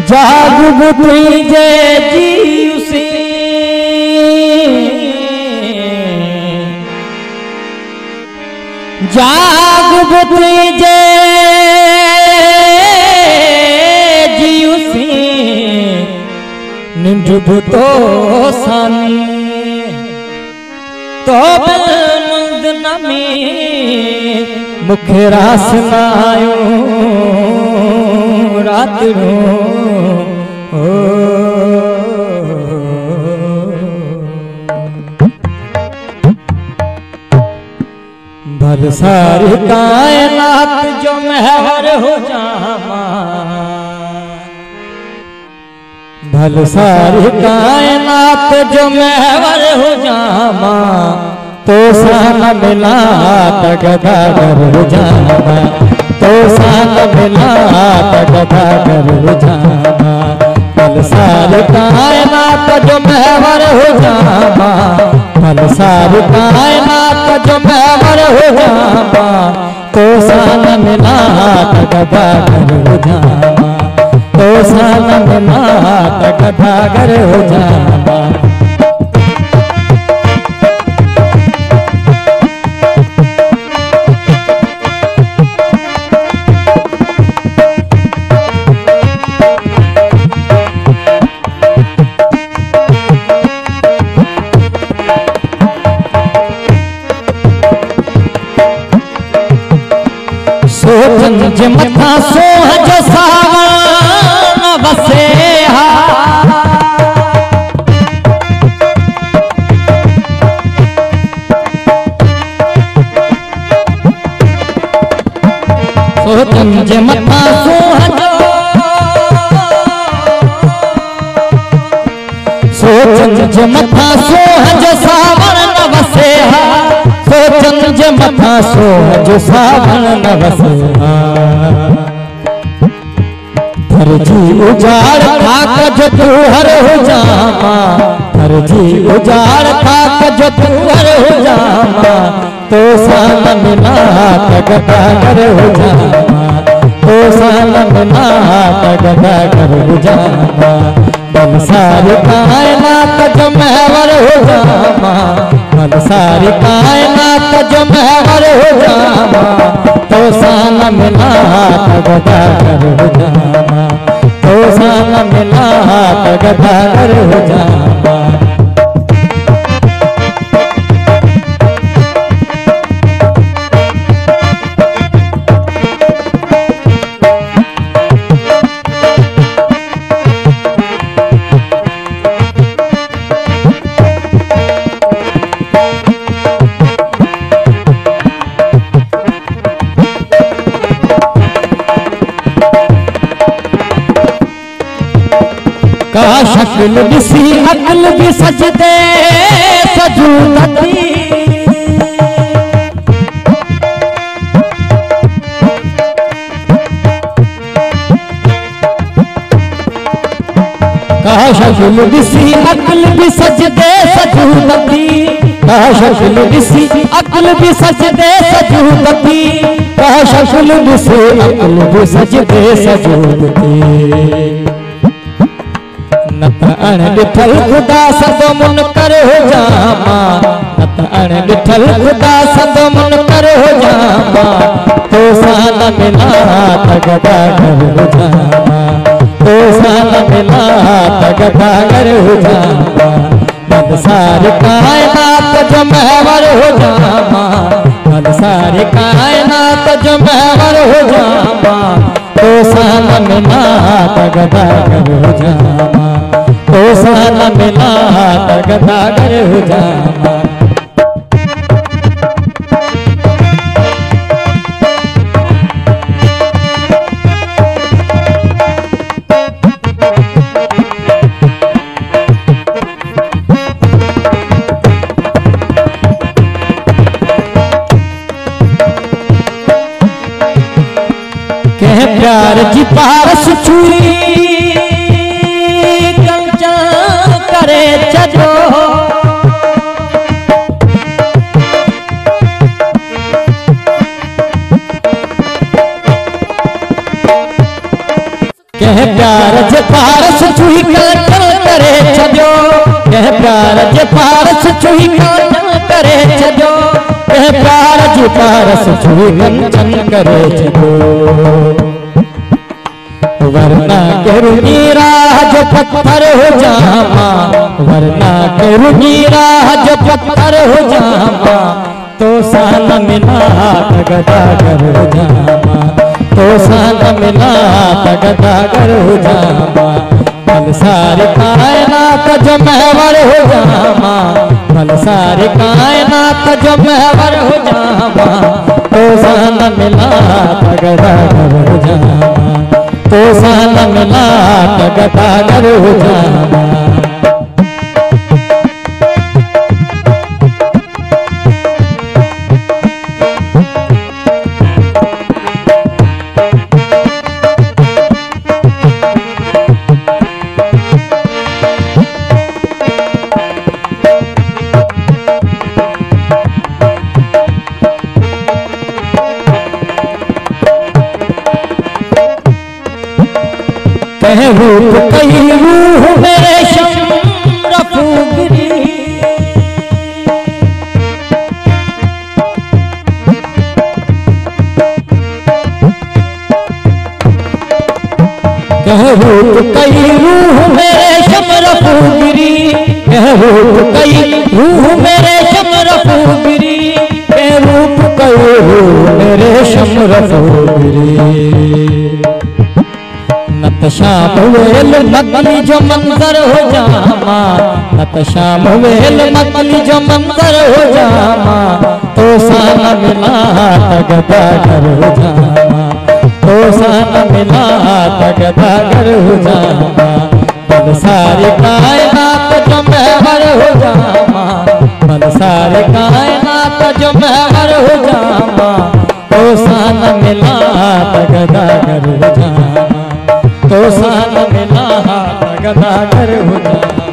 जाग बुद्धि जय जी उसे जाग बुद्धि जय जी उसे निंड तो सानी तो बलमंद नमी मुखे रास नायो रात रो भल सारी कायनात जो महवर हो जामा भल सारी कायनात जो महवर हो जामा तो सान मिला तगदागर हो जामा तो सान मिला तगदागर हो जामा भल सारी कायनात जो महवर हो जामा भल सारी कायनात जो महवर हो जामा तो सान मिला तगदागर हो जामा तो सान मिला तगदागर हो जामा सोचन मथा सोहज सावन बसे सोचन मथा सोहज सोचन मथा सोहज सावन बसे सोचन जे मथा सोहज सावन न वसहा फर्जी उजाड़ खाक जो तू हर हो जामा फर्जी उजाड़ खाक जो तू हर हो जामा तो सान मिला तगदागर हो जामा तो सान मिला तगदागर हो जामा बल सारी कायनात जो महवर हो जामा बल सारी कायनात जो महवर हो जामा तो सान मिला तगदागर हो जामा तो सान मिला तगदागर हो जामा का शक्ल दिसी अकल भी सजदे सजूदती का शक्ल दिसी अकल भी सजदे सजूदती का शक्ल दिसी अकल भी सजदे सजूदती का शक्ल दिसी अकल भी सजदे सजूदती नत अण डिठल खुदा सदो मुनकर हो जामा नत अण डिठल खुदा सदो मुनकर हो जामा तो सान मिला तगदागर हो जामा तो सान मिला तगदागर हो जामा बल भल सारी कायनात जो महवर हो जामा, भल सारी कायनात जो महवर हो जामा, तो सान मिला तगदागर हो जामा, तो सान मिला तगदागर हो जामा। कह प्यार जी पारस छुई कंचा करे चजो, कह प्यार जे पारस छुई कंचा करे छजो, कह प्यार जे पारस छुई कंचा करे छजो, कह प्यार जी पारस छुई कंचन करे छजो। वरना करूँगी राह जो पत्थर हो जामा, वरना करूँगी राह जो पत्थर हो जामा, तो सान मिला तगदागर हो जामा, तो सान मिला तगदागर हो जामा। भल सारी कायनात जो महवर हो जामा, भल सारी कायनात जो महवर हो जामा, तो सान मिला तगदागर हो जामा, तो सान मिला तगदागर हो जामा। कह रूप कई रूह मेरे शम रफूगिरी, कह रूप कई रूह मेरे शम रफूगिरी, कह रूप कई रूह मेरे शम रफूगिरी, कह रूप कई रूह मेरे शम रफूगिरी। नत शाम वेल नकली जो मंजर हो जामा, नत शाम वेल नकली जो मंजर हो जामा, तो सान मिला तगदागर हो जामा, तो सान मिला तगदागर हो जामा। भल सारी कायनात जो महवर हो जामा, भल सारी कायनात जो महवर हो जामा, तो सान मिला तगदागर हो जामा, तो सान मिला तगदागर हो जामा।